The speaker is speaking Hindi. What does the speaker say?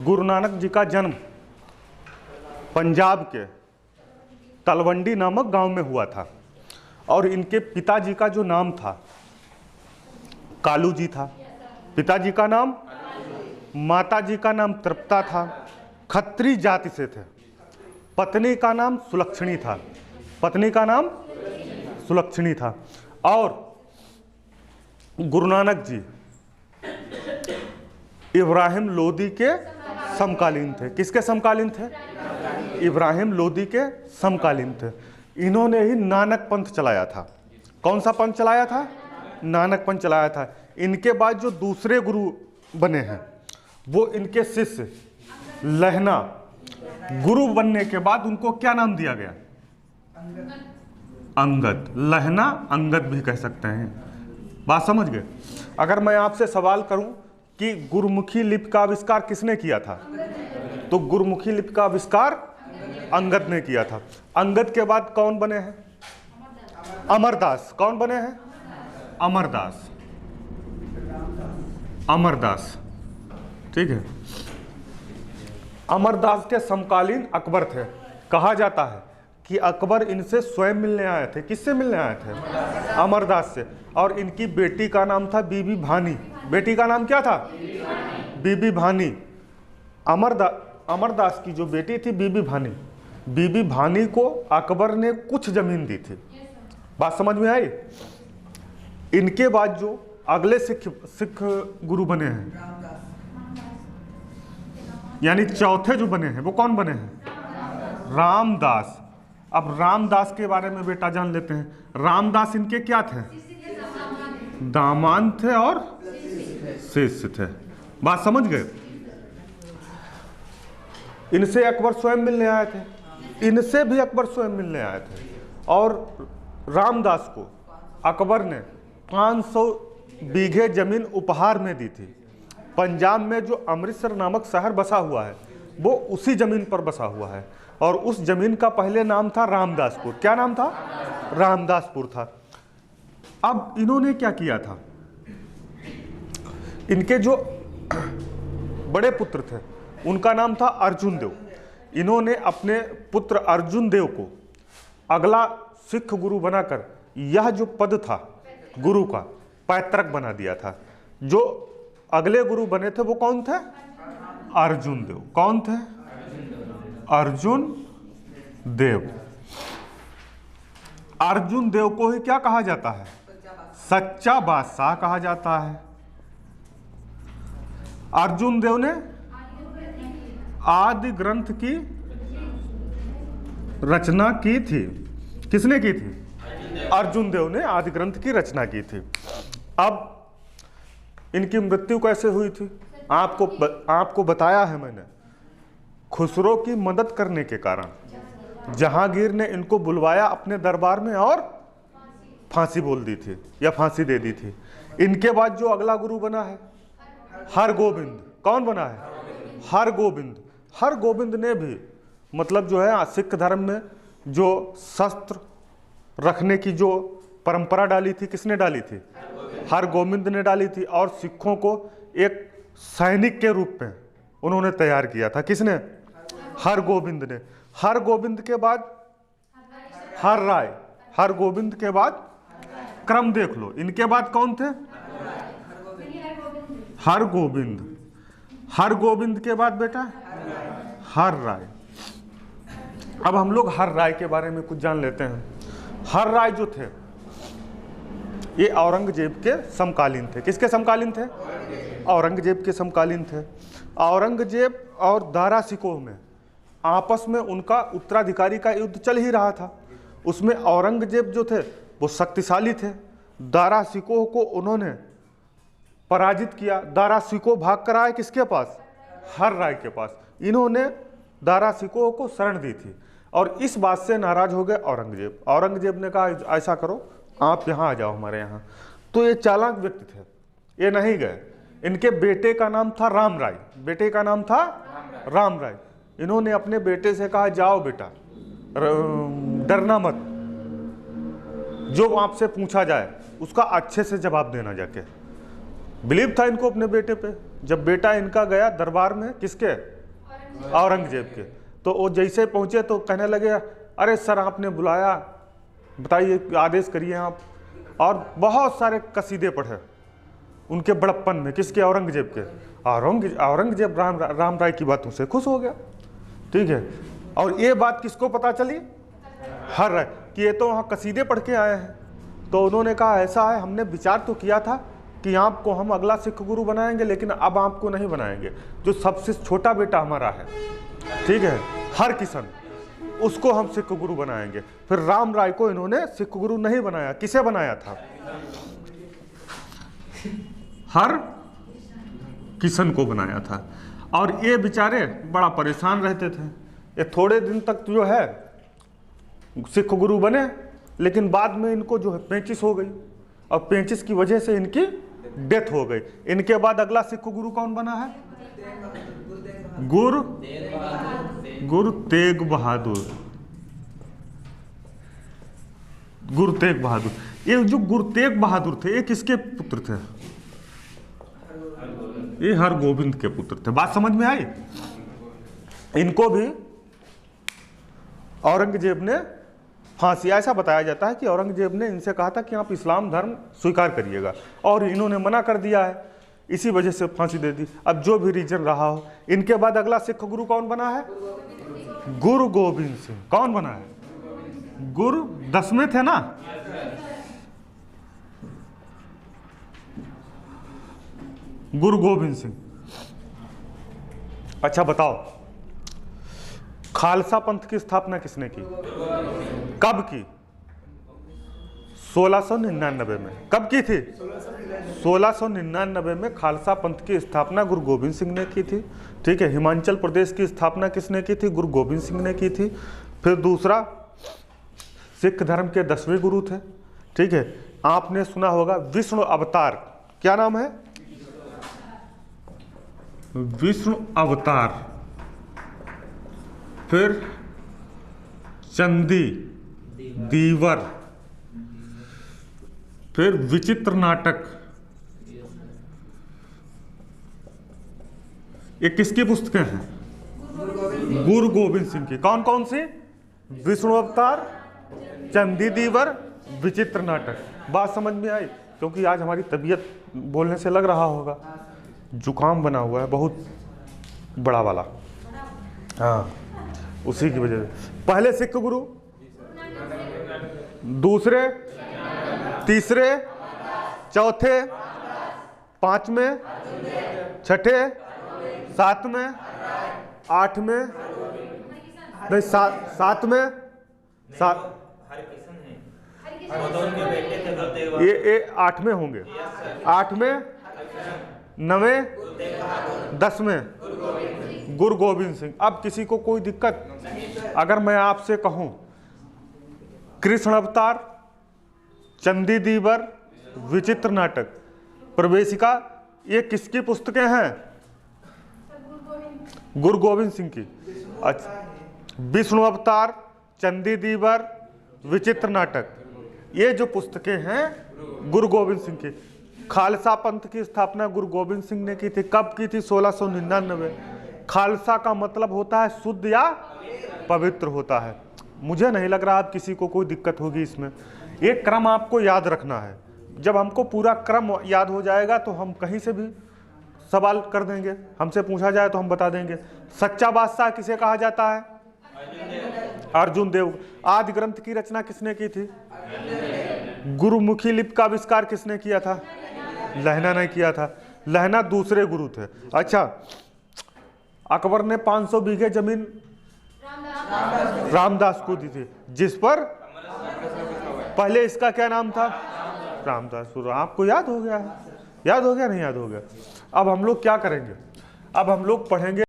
गुरु नानक जी का जन्म पंजाब के तलवंडी नामक गांव में हुआ था और इनके पिताजी का जो नाम था कालू जी था। पिताजी का नाम, माताजी का नाम तृप्ता था, खत्री जाति से थे। पत्नी का नाम सुलक्षणी था, पत्नी का नाम सुलक्षणी था। और गुरु नानक जी इब्राहिम लोदी के समकालीन थे। किसके समकालीन थे? इब्राहिम लोदी के समकालीन थे। इन्होंने ही नानक पंथ चलाया था। कौन सा पंथ चलाया था? नानक पंथ चलाया था। इनके बाद जो दूसरे गुरु बने हैं वो इनके शिष्य लहना। गुरु बनने के बाद उनको क्या नाम दिया गया? अंगद। लहना अंगद भी कह सकते हैं। बात समझ गए? अगर मैं आपसे सवाल करूं कि गुरुमुखी लिपि का आविष्कार किसने किया था, तो गुरुमुखी लिपि का आविष्कार अंगद ने किया था। अंगद के बाद कौन बने हैं? अमरदास। कौन बने हैं? अमरदास। अमरदास, ठीक है। अमरदास के समकालीन अकबर थे। कहा जाता है कि अकबर इनसे स्वयं मिलने आए थे। किससे मिलने आए थे? अमरदास से। और इनकी बेटी का नाम था बीबी भानी। बेटी का नाम क्या था? बीबी भानी। अमरदास की जो बेटी थी बीबी भानी, बीबी भानी को अकबर ने कुछ जमीन दी थी। बात समझ में आई? इनके बाद जो अगले सिख गुरु बने हैं, यानी चौथे जो बने हैं, वो कौन बने हैं? रामदास। अब रामदास के बारे में बेटा जान लेते हैं। रामदास इनके क्या थे? दामाद थे और शिष्य थे। बात समझ गए? इनसे अकबर स्वयं मिलने आए थे, इनसे भी अकबर स्वयं मिलने आए थे। और रामदास को अकबर ने 500 बीघे जमीन उपहार में दी थी। पंजाब में जो अमृतसर नामक शहर बसा हुआ है वो उसी जमीन पर बसा हुआ है। और उस जमीन का पहले नाम था रामदासपुर। क्या नाम था? रामदासपुर था। अब इन्होंने क्या किया था? इनके जो बड़े पुत्र थे उनका नाम था अर्जुन देव। इन्होंने अपने पुत्र अर्जुन देव को अगला सिख गुरु बनाकर यह जो पद था गुरु का पैतृक बना दिया था। जो अगले गुरु बने थे वो कौन थे? अर्जुन देव। कौन थे? अर्जुन देव। अर्जुन देव को ही क्या कहा जाता है? सच्चा बादशाह कहा जाता है। अर्जुन देव ने आदि ग्रंथ की रचना की थी। किसने की थी? अर्जुन देव ने आदि ग्रंथ की रचना की थी। अब इनकी मृत्यु कैसे हुई थी? आपको बताया है मैंने। खुसरो की मदद करने के कारण जहांगीर ने इनको बुलवाया अपने दरबार में और फांसी बोल दी थी या फांसी दे दी थी। इनके बाद जो अगला गुरु बना है हरगोबिंद। कौन बना है? हरगोबिंद। हरगोबिंद ने भी मतलब जो है सिख धर्म में जो शस्त्र रखने की जो परंपरा डाली थी, किसने डाली थी? हरगोबिंद ने डाली थी। और सिखों को एक सैनिक के रूप में उन्होंने तैयार किया था। किसने? हरगोबिंद ने। हरगोबिंद के बाद हर राय। हरगोबिंद के बाद क्रम देख लो। इनके बाद कौन थे? हरगोबिंद। हरगोबिंद के बाद बेटा हर राय। अब हम लोग हर राय के बारे में कुछ जान लेते हैं। हर राय जो थे ये औरंगजेब के समकालीन थे। किसके समकालीन थे? औरंगजेब के समकालीन थे। औरंगजेब और दारा सिकोह में आपस में उनका उत्तराधिकारी का युद्ध चल ही रहा था। उसमें औरंगजेब जो थे वो शक्तिशाली थे। दारा सिकोह को उन्होंने पराजित किया। दारा सिकोह भाग कर आए किसके पास? हर राय के पास। इन्होंने दारा सिकोह को शरण दी थी और इस बात से नाराज हो गए औरंगजेब। औरंगजेब ने कहा ऐसा करो, आप यहाँ आ जाओ हमारे यहाँ। तो ये चालाक व्यक्ति थे, ये नहीं गए। इनके बेटे का नाम था राम राय। बेटे का नाम था राम राय। इन्होंने अपने बेटे से कहा जाओ बेटा, डरना मत, जो आपसे पूछा जाए उसका अच्छे से जवाब देना जाके। बिलीव था इनको अपने बेटे पे। जब बेटा इनका गया दरबार में, किसके, औरंगजेब के, तो वो जैसे पहुंचे तो कहने लगे, अरे सर आपने बुलाया, बताइए आदेश करिए आप। और बहुत सारे कसीदे पढ़े उनके बड़प्पन में, किसके, औरंगजेब के। औरंगजेब राम राय की बातों से खुश हो गया, ठीक है। और ये बात किसको पता चली, हर राय, कि ये तो वहाँ कसीदे पढ़ के आए हैं। तो उन्होंने कहा ऐसा है, हमने विचार तो किया था कि आपको हम अगला सिख गुरु बनाएंगे, लेकिन अब आपको नहीं बनाएंगे, जो सबसे छोटा बेटा हमारा है, ठीक है, हर किशन, उसको हम सिख गुरु बनाएंगे। फिर राम राय को इन्होंने सिख गुरु नहीं बनाया, किसे बनाया था, हर किशन को बनाया था। और ये बेचारे बड़ा परेशान रहते थे। ये थोड़े दिन तक जो है सिख गुरु बने, लेकिन बाद में इनको जो है पेचिश हो गई, और पेचिश की वजह से इनकी डेथ हो गई। इनके बाद अगला सिख गुरु कौन बना है, गुरु तेग बहादुर। गुरु तेग बहादुर, ये जो गुरु तेग बहादुर थे, ये किसके पुत्र थे, ये हरगोविंद के पुत्र थे। बात समझ में आई। इनको भी औरंगजेब ने फांसी, ऐसा बताया जाता है कि औरंगजेब ने इनसे कहा था कि आप इस्लाम धर्म स्वीकार करिएगा, और इन्होंने मना कर दिया है, इसी वजह से फांसी दे दी। अब जो भी रीजन रहा हो, इनके बाद अगला सिख गुरु कौन बना है, गुरु गोविंद सिंह। कौन बना है, गुरु 10वें थे ना, गुरु गोविंद सिंह। अच्छा बताओ, खालसा पंथ की स्थापना किसने की, कब की, 1699 में। कब की थी, 1699 में खालसा पंथ की स्थापना गुरु गोविंद सिंह ने की थी, ठीक है। हिमाचल प्रदेश की स्थापना किसने की थी, गुरु गोविंद सिंह ने की थी। फिर दूसरा, सिख धर्म के 10वें गुरु थे, ठीक है। आपने सुना होगा विष्णु अवतार, क्या नाम है, विष्णु अवतार। फिर चंदी दीवर, फिर विचित्र नाटक। ये किसकी पुस्तकें हैं, गुरु गोविंद सिंह की। कौन कौन सी, विष्णु अवतार, चंदी दीवर, विचित्र नाटक। बात समझ में आई। क्योंकि आज हमारी तबीयत बोलने से लग रहा होगा, जुकाम बना हुआ है बहुत बड़ा वाला, हाँ, उसी की वजह से। पहले सिख गुरु, दूसरे, तीसरे, चौथे, पांचवें, छठे, सातवें, आठवें, नहीं सातवें, ये 8वें होंगे, 8वें, 9वें, 10वें गुरु गोविंद सिंह। अब किसी को कोई दिक्कत, अगर मैं आपसे कहूं कृष्ण अवतार, चंदी दीवर, विचित्र नाटक, प्रवेशिका, ये किसकी पुस्तकें हैं, गुरु गोविंद सिंह की। अच्छा, विष्णु अवतार, चंदी दीवर, विचित्र नाटक, ये जो पुस्तकें हैं गुरु गोविंद सिंह की। खालसा पंथ की स्थापना गुरु गोविंद सिंह ने की थी। कब की थी, 1699। खालसा का मतलब होता है शुद्ध या पवित्र होता है। मुझे नहीं लग रहा अब किसी को कोई दिक्कत होगी इसमें। ये क्रम आपको याद रखना है। जब हमको पूरा क्रम याद हो जाएगा तो हम कहीं से भी सवाल कर देंगे, हमसे पूछा जाए तो हम बता देंगे। सच्चा बादशाह किसे कहा जाता है, अर्जुन देव। आदि ग्रंथ की रचना किसने की थी, गुरुमुखी लिपि का आविष्कार किसने किया था, लहना ने किया था। लहना दूसरे गुरु थे। अच्छा, अकबर ने 500 बीघे जमीन रामदास को दी थी, जिस पर पहले इसका क्या नाम था, रामदासपुर। आपको याद हो गया है, याद हो गया नहीं याद हो गया। अब हम लोग क्या करेंगे, अब हम लोग पढ़ेंगे